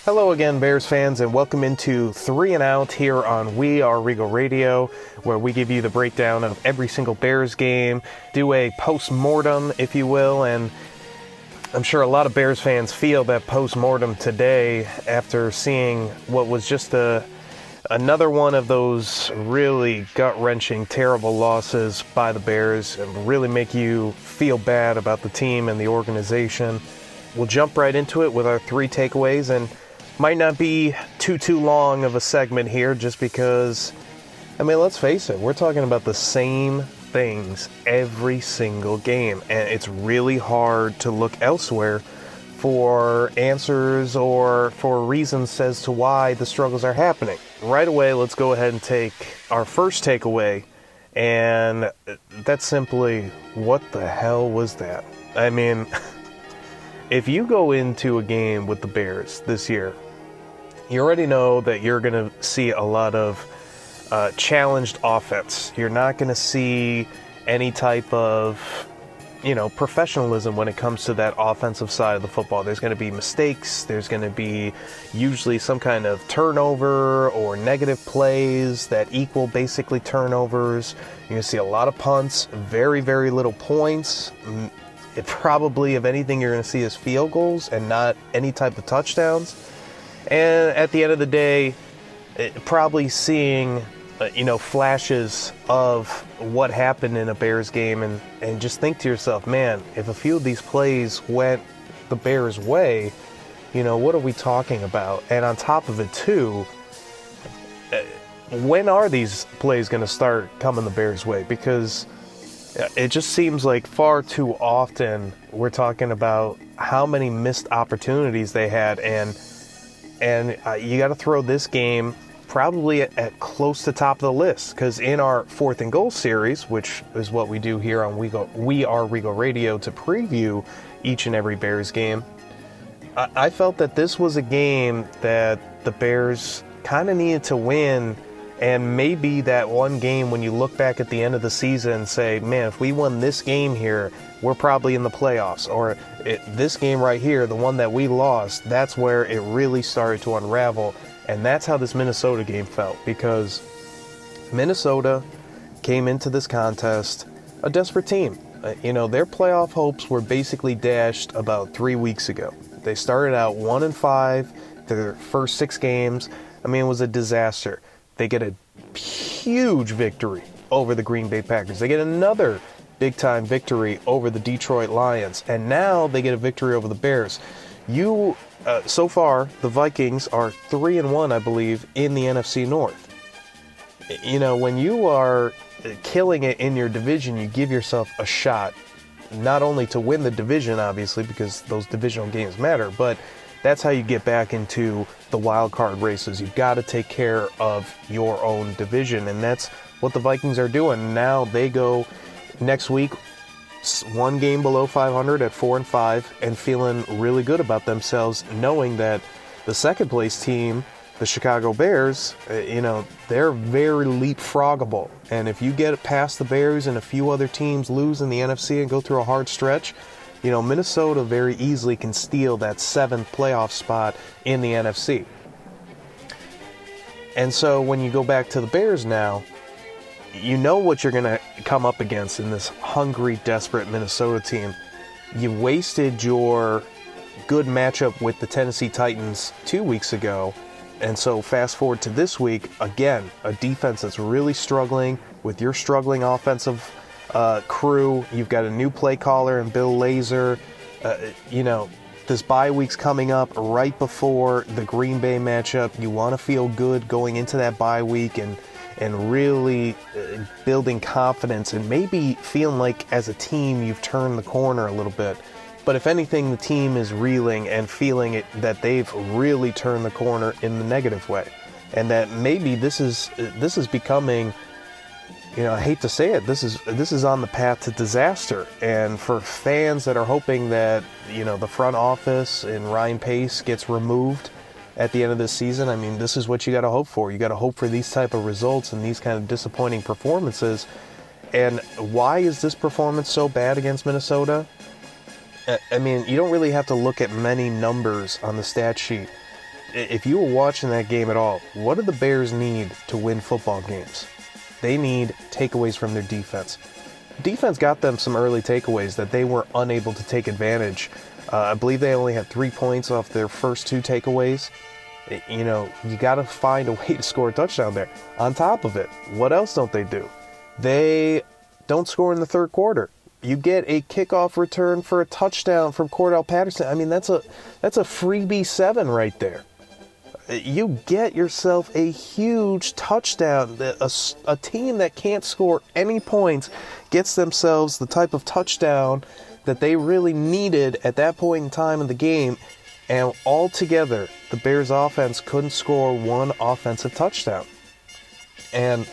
Hello again, Bears fans, and welcome into 3 and Out here on WARR Radio, where we give you the breakdown of every single Bears game, do a postmortem, if you will, and I'm sure a lot of Bears fans feel that postmortem today after seeing what was just another one of those really gut-wrenching, terrible losses by the Bears and really make you feel bad about the team and the organization. We'll jump right into it with our 3 takeaways, and might not be too long of a segment here just because, I mean, let's face it, we're talking about the same things every single game, and it's really hard to look elsewhere for answers or for reasons as to why the struggles are happening. Right away, let's go ahead and take our first takeaway, and that's simply, what the hell was that? I mean, if you go into a game with the Bears this year, you already know that you're going to see a lot of challenged offense. You're not going to see any type of, professionalism when it comes to that offensive side of the football. There's going to be mistakes. There's going to be usually some kind of turnover or negative plays that equal basically turnovers. You're going to see a lot of punts, very, very little points. It probably, if anything, you're going to see is field goals and not any type of touchdowns. And at the end of the day, probably seeing, flashes of what happened in a Bears game and just think to yourself, man, if a few of these plays went the Bears' way, what are we talking about? And on top of it, too, when are these plays going to start coming the Bears' way? Because it just seems like far too often we're talking about how many missed opportunities they had, and you got to throw this game probably at close to top of the list, because in our 4th and Goal series, which is what we do here on WARR Radio to preview each and every Bears game, I felt that this was a game that the Bears kind of needed to win. And maybe that one game when you look back at the end of the season and say, man, if we won this game here, we're probably in the playoffs. Or this game right here, the one that we lost, that's where it really started to unravel. And that's how this Minnesota game felt, because Minnesota came into this contest a desperate team. Their playoff hopes were basically dashed about 3 weeks ago. They started out 1-5, their first 6 games. I mean, it was a disaster. They get a huge victory over the Green Bay Packers. They get another big-time victory over the Detroit Lions. And now they get a victory over the Bears. So far, the Vikings are 3-1, I believe, in the NFC North. When you are killing it in your division, you give yourself a shot, not only to win the division, obviously, because those divisional games matter, but that's how you get back into the wild card races. You've got to take care of your own division, and that's what the Vikings are doing. Now they go next week 1 game below 500 at 4-5 and feeling really good about themselves, knowing that the second place team, the Chicago Bears, they're very leapfroggable. And if you get past the Bears and a few other teams lose in the NFC and go through a hard stretch, Minnesota very easily can steal that 7th playoff spot in the NFC. And so when you go back to the Bears now, you know what you're going to come up against in this hungry, desperate Minnesota team. You wasted your good matchup with the Tennessee Titans 2 weeks ago. And so fast forward to this week, again, a defense that's really struggling with your struggling offensive crew. You've got a new play caller in Bill Lazor. This bye week's coming up right before the Green Bay matchup. You want to feel good going into that bye week and really building confidence and maybe feeling like as a team you've turned the corner a little bit. But if anything, the team is reeling and feeling it that they've really turned the corner in the negative way, and that maybe this is becoming, I hate to say it, this is on the path to disaster. And for fans that are hoping that the front office and Ryan Pace gets removed at the end of this season, I mean, this is what you got to hope for. You got to hope for these type of results and these kind of disappointing performances. And why is this performance so bad against Minnesota? I mean, you don't really have to look at many numbers on the stat sheet. if you were watching that game at all, what do the Bears need to win football games? They need takeaways from their defense. Defense got them some early takeaways that they were unable to take advantage. I believe they only had 3 points off their first 2 takeaways. You got to find a way to score a touchdown there. On top of it, what else don't they do? They don't score in the third quarter. You get a kickoff return for a touchdown from Cordell Patterson. I mean, that's a freebie 7 right there. You get yourself a huge touchdown. A team that can't score any points gets themselves the type of touchdown that they really needed at that point in time in the game. And altogether, the Bears offense couldn't score one offensive touchdown. And,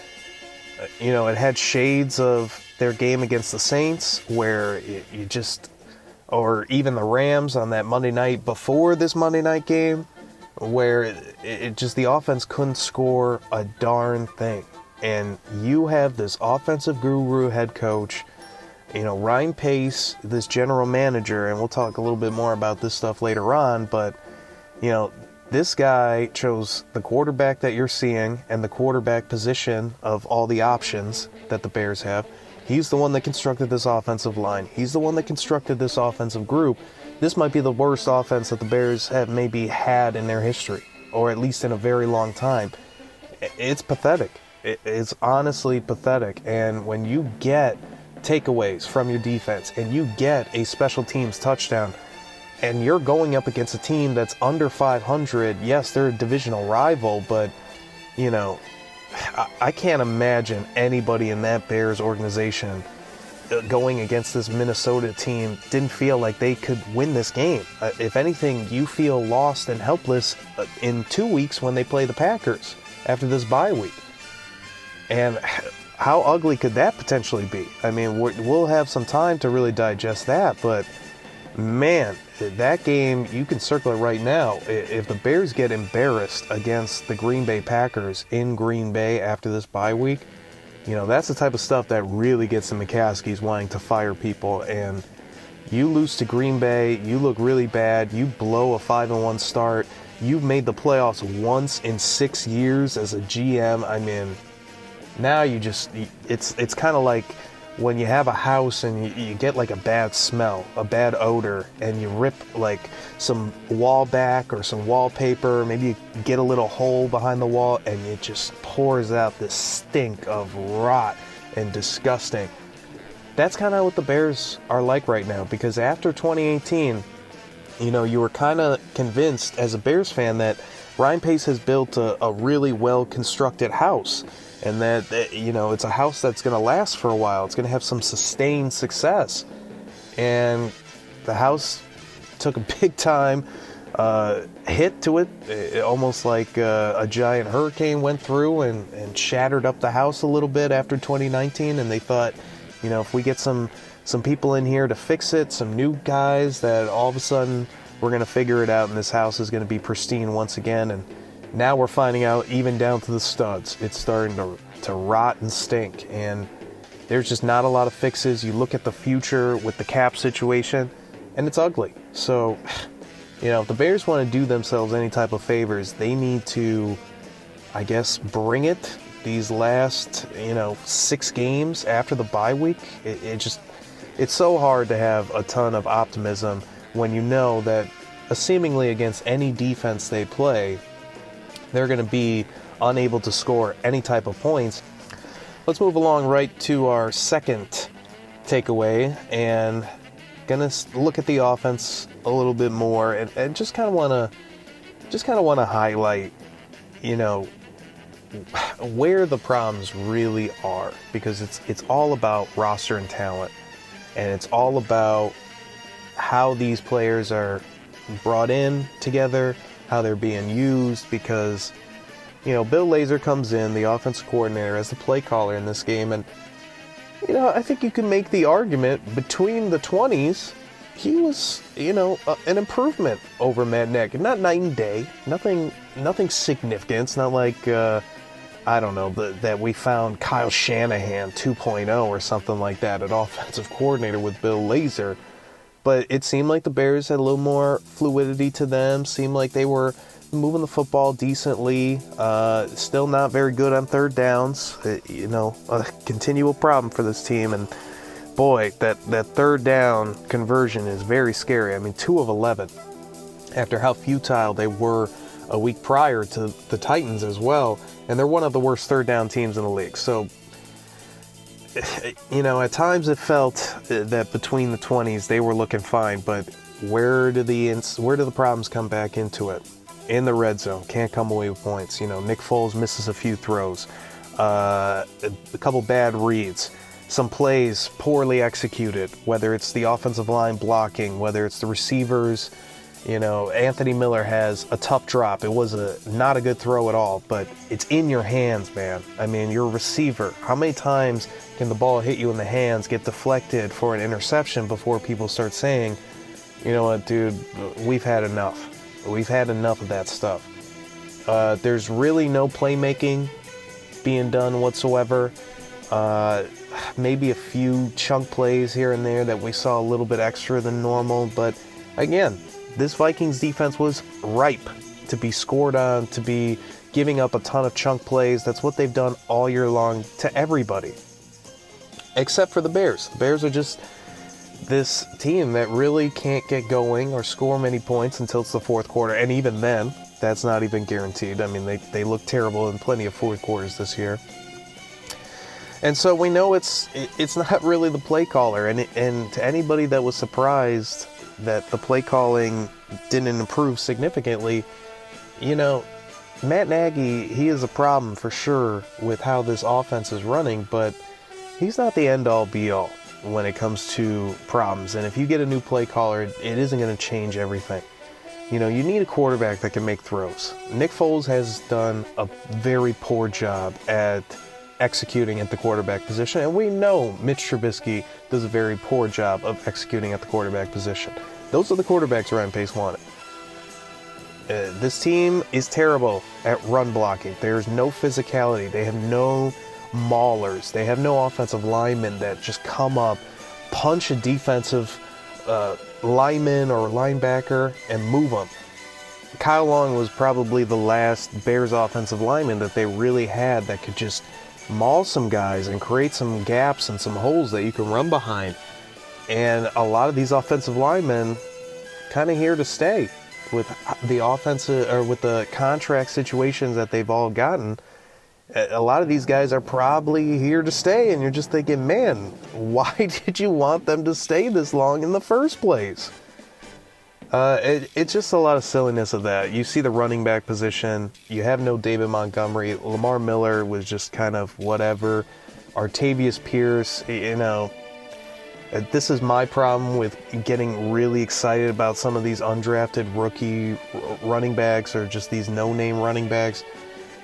it had shades of their game against the Saints where or even the Rams on that Monday night before this Monday night game, where the offense couldn't score a darn thing. And you have this offensive guru head coach, Ryan Pace, this general manager, and we'll talk a little bit more about this stuff later on, but, this guy chose the quarterback that you're seeing and the quarterback position of all the options that the Bears have. He's the one that constructed this offensive line. He's the one that constructed this offensive group. This might be the worst offense that the Bears have maybe had in their history, or at least in a very long time. It's pathetic. It's honestly pathetic. And when you get takeaways from your defense and you get a special teams touchdown and you're going up against a team that's under 500, yes, they're a divisional rival, but, I can't imagine anybody in that Bears organization going against this Minnesota team didn't feel like they could win this game. If anything, you feel lost and helpless in 2 weeks when they play the Packers after this bye week. And how ugly could that potentially be? I mean, we'll have some time to really digest that, but man, that game, you can circle it right now. If the Bears get embarrassed against the Green Bay Packers in Green Bay after this bye week, that's the type of stuff that really gets the McCaskies wanting to fire people. And you lose to Green Bay, you look really bad, you blow a 5-1 start, you've made the playoffs once in 6 years as a GM. I mean, now it's kind of like when you have a house and you get like a bad smell, a bad odor, and you rip like some wall back or some wallpaper, maybe you get a little hole behind the wall and it just pours out this stink of rot and disgusting. That's kind of what the Bears are like right now, because after 2018, you were kind of convinced as a Bears fan that Ryan Pace has built a really well-constructed house. And that, it's a house that's going to last for a while. It's going to have some sustained success. And the house took a big time hit to it, almost like a giant hurricane went through and shattered up the house a little bit after 2019. And they thought, if we get some people in here to fix it, some new guys, that all of a sudden we're going to figure it out and this house is going to be pristine once again. And now we're finding out, even down to the studs, it's starting to rot and stink, and there's just not a lot of fixes. You look at the future with the cap situation, and it's ugly. So, if the Bears want to do themselves any type of favors, they need to, I guess, bring it these last, 6 games after the bye week. It's so hard to have a ton of optimism when you know that seemingly against any defense they play, they're going to be unable to score any type of points. Let's move along right to our second takeaway, and going to look at the offense a little bit more, and just kind of want to highlight, where the problems really are, because it's all about roster and talent, and it's all about how these players are brought in together, how they're being used, because, Bill Lazor comes in, the offensive coordinator, as the play caller in this game, and, I think you can make the argument between the 20s, he was, an improvement over Matt Nagy. Not night and day, nothing significant. It's not like, that we found Kyle Shanahan 2.0 or something like that at offensive coordinator with Bill Lazor. But it seemed like the Bears had a little more fluidity to them, seemed like they were moving the football decently. Still not very good on third downs. A continual problem for this team. And boy, that third down conversion is very scary. I mean, 2 of 11 after how futile they were a week prior to the Titans as well. And they're one of the worst third down teams in the league. So, at times it felt that between the 20s they were looking fine, but where do the problems come back into it? In the red zone, can't come away with points. Nick Foles misses a few throws, a couple bad reads, some plays poorly executed, whether it's the offensive line blocking, whether it's the receivers. Anthony Miller has a tough drop. It was not a good throw at all, but it's in your hands, man. I mean, you're a receiver. How many times can the ball hit you in the hands, get deflected for an interception before people start saying, you know what, dude, we've had enough. We've had enough of that stuff. There's really no playmaking being done whatsoever. Maybe a few chunk plays here and there that we saw a little bit extra than normal, but again, this Vikings defense was ripe to be scored on, to be giving up a ton of chunk plays. That's what they've done all year long to everybody, except for the Bears. The Bears are just this team that really can't get going or score many points until it's the fourth quarter, and even then, that's not even guaranteed. I mean, they look terrible in plenty of fourth quarters this year. And so we know it's not really the play caller, and to anybody that was surprised that the play calling didn't improve significantly, Matt Nagy, he is a problem for sure with how this offense is running, but he's not the end-all be-all when it comes to problems. And if you get a new play caller, it isn't going to change everything. You need a quarterback that can make throws. Nick Foles has done a very poor job at executing at the quarterback position, and we know Mitch Trubisky does a very poor job of executing at the quarterback position. Those are the quarterbacks Ryan Pace wanted. This team is terrible at run blocking. There's no physicality. They have no maulers. They have no offensive linemen that just come up, punch a defensive lineman or linebacker, and move them. Kyle Long was probably the last Bears offensive lineman that they really had that could just maul some guys and create some gaps and some holes that you can run behind. And a lot of these offensive linemen kind of here to stay with the offensive or with the contract situations that they've all gotten. A lot of these guys are probably here to stay, and you're just thinking, man, why did you want them to stay this long in the first place? It's just a lot of silliness of that. You see the running back position. You have no David Montgomery. Lamar Miller was just kind of whatever. Artavius Pierce, this is my problem with getting really excited about some of these undrafted rookie running backs or just these no-name running backs.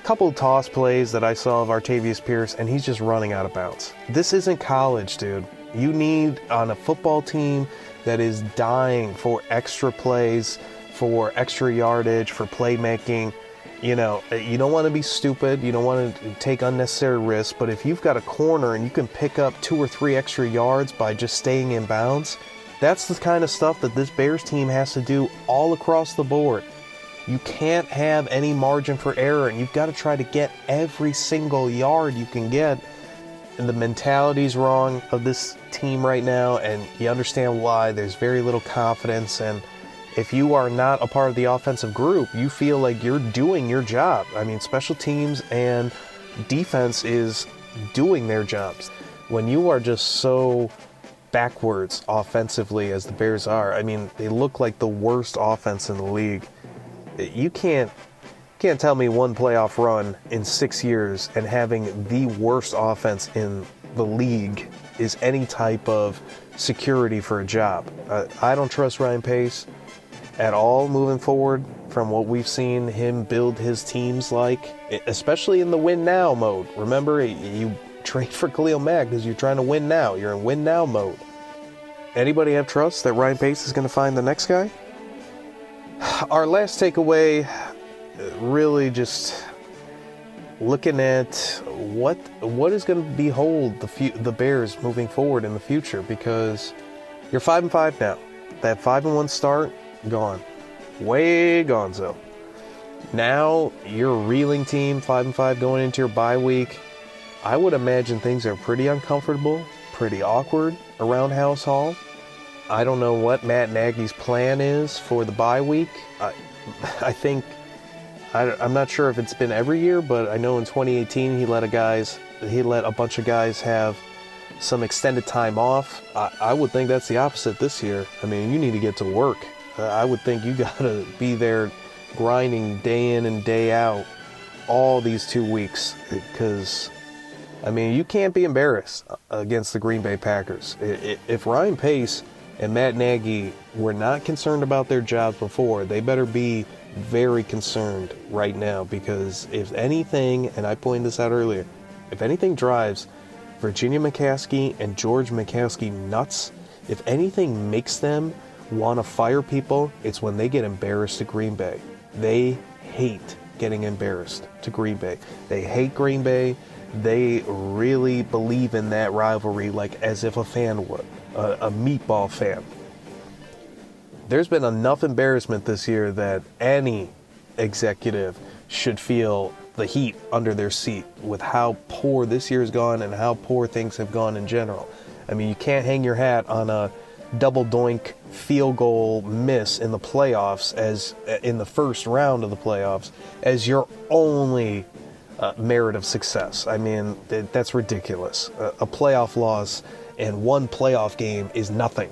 Couple toss plays that I saw of Artavius Pierce, and he's just running out of bounds. This isn't college, dude. You need, on a football team that is dying for extra plays, for extra yardage, for playmaking, you don't want to be stupid. You don't want to take unnecessary risks. But if you've got a corner and you can pick up 2 or 3 extra yards by just staying in bounds, that's the kind of stuff that this Bears team has to do all across the board. You can't have any margin for error, and you've got to try to get every single yard you can get. And the mentality's wrong of this team right now, and you understand why. There's very little confidence, and if you are not a part of the offensive group, you feel like you're doing your job. I mean, special teams and defense is doing their jobs. When you are just so backwards offensively as the Bears are, I mean, they look like the worst offense in the league. You can't tell me one playoff run in 6 years and having the worst offense in the league is any type of security for a job. I don't trust Ryan Pace at all moving forward from what we've seen him build his teams like, especially in the win now mode. Remember, you trade for Khalil Mack because you're trying to win now. You're in win now mode. Anybody have trust that Ryan Pace is going to find the next guy? Our last takeaway, really just looking at what is going to behold the Bears moving forward in the future, because you're 5-5 now. That 5-1 start, gone. Way gone, so. Now you're a reeling team, 5-5 going into your bye week. I would imagine things are pretty uncomfortable, pretty awkward around House Hall. I don't know what Matt Nagy's plan is for the bye week. I think, I'm not sure if it's been every year, but I know in 2018 he let a bunch of guys have some extended time off. I would think that's the opposite this year. I mean, you need to get to work. I would think you got to be there grinding day in and day out all these 2 weeks, because I mean, you can't be embarrassed against the Green Bay Packers. If Ryan Pace and Matt Nagy were not concerned about their jobs before, they better be very concerned right now, because if anything, and I pointed this out earlier, if anything drives Virginia McCaskey and George McCaskey nuts, if anything makes them want to fire people, it's when they get embarrassed to Green Bay. They hate getting embarrassed to Green Bay. They hate Green Bay. They really believe in that rivalry like as if a fan would, a meatball fan. There's been enough embarrassment this year that any executive should feel the heat under their seat with how poor this year's gone and how poor things have gone in general. I mean, you can't hang your hat on a double doink field goal miss in the playoffs, as in the first round of the playoffs, as your only merit of success. I mean, that's ridiculous. A playoff loss and one playoff game is nothing.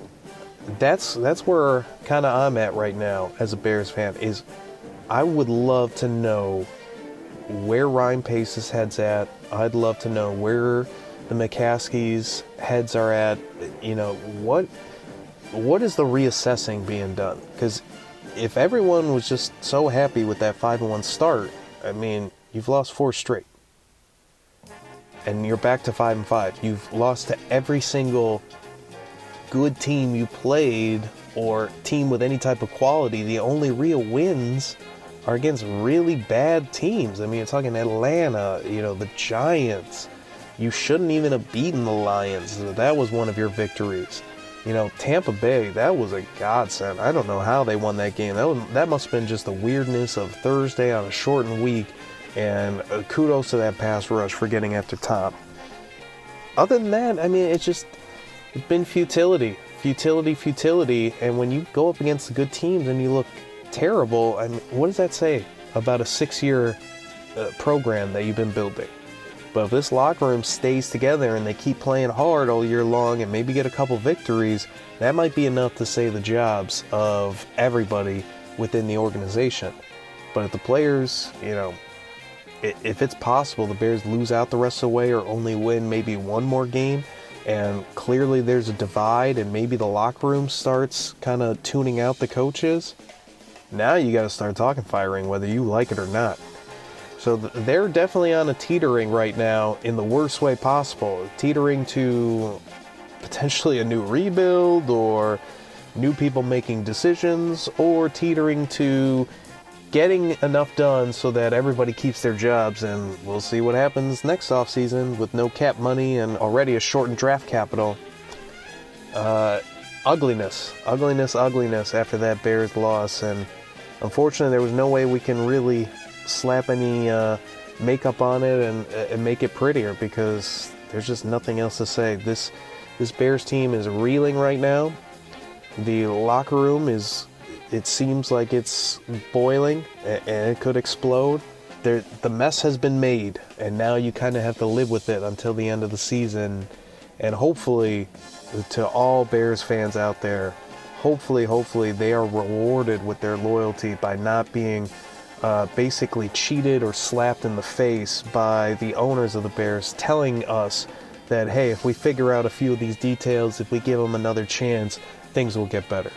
That's where kind of I'm at right now as a Bears fan. Is I would love to know where Ryan Pace's head's at. I'd love to know where the McCaskies' heads are at. You know, what is the reassessing being done? Because if everyone was just so happy with that 5-1 start, I mean, you've lost 4 straight. And you're back to 5-5. You've lost to every single good team you played, or team with any type of quality. The only real wins are against really bad teams. I mean, you're talking Atlanta, the Giants. You shouldn't even have beaten the Lions. That was one of your victories. Tampa Bay, that was a godsend. I don't know how they won that game. That must have been just the weirdness of Thursday on a shortened week, and kudos to that pass rush for getting after Tom. Other than that, I mean, it's been futility, and when you go up against the good teams and you look terrible, I mean, what does that say about a 6-year program that you've been building? But if this locker room stays together and they keep playing hard all year long and maybe get a couple victories, that might be enough to save the jobs of everybody within the organization. But if the players, if it's possible the Bears lose out the rest of the way or only win maybe one more game, and clearly there's a divide and maybe the locker room starts kind of tuning out the coaches, now you got to start talking firing whether you like it or not. So they're definitely on a teetering right now in the worst way possible. Teetering to potentially a new rebuild, or new people making decisions, or teetering to getting enough done so that everybody keeps their jobs. And we'll see what happens next offseason with no cap money and already a shortened draft capital. Ugliness after that Bears loss. And unfortunately, there was no way we can really slap any makeup on it and make it prettier, because there's just nothing else to say. This Bears team is reeling right now. The locker room it seems like it's boiling and it could explode. The mess has been made, and now you kind of have to live with it until the end of the season. And hopefully, to all Bears fans out there, hopefully they are rewarded with their loyalty by not being basically cheated or slapped in the face by the owners of the Bears, telling us that, hey, if we figure out a few of these details, if we give them another chance, things will get better.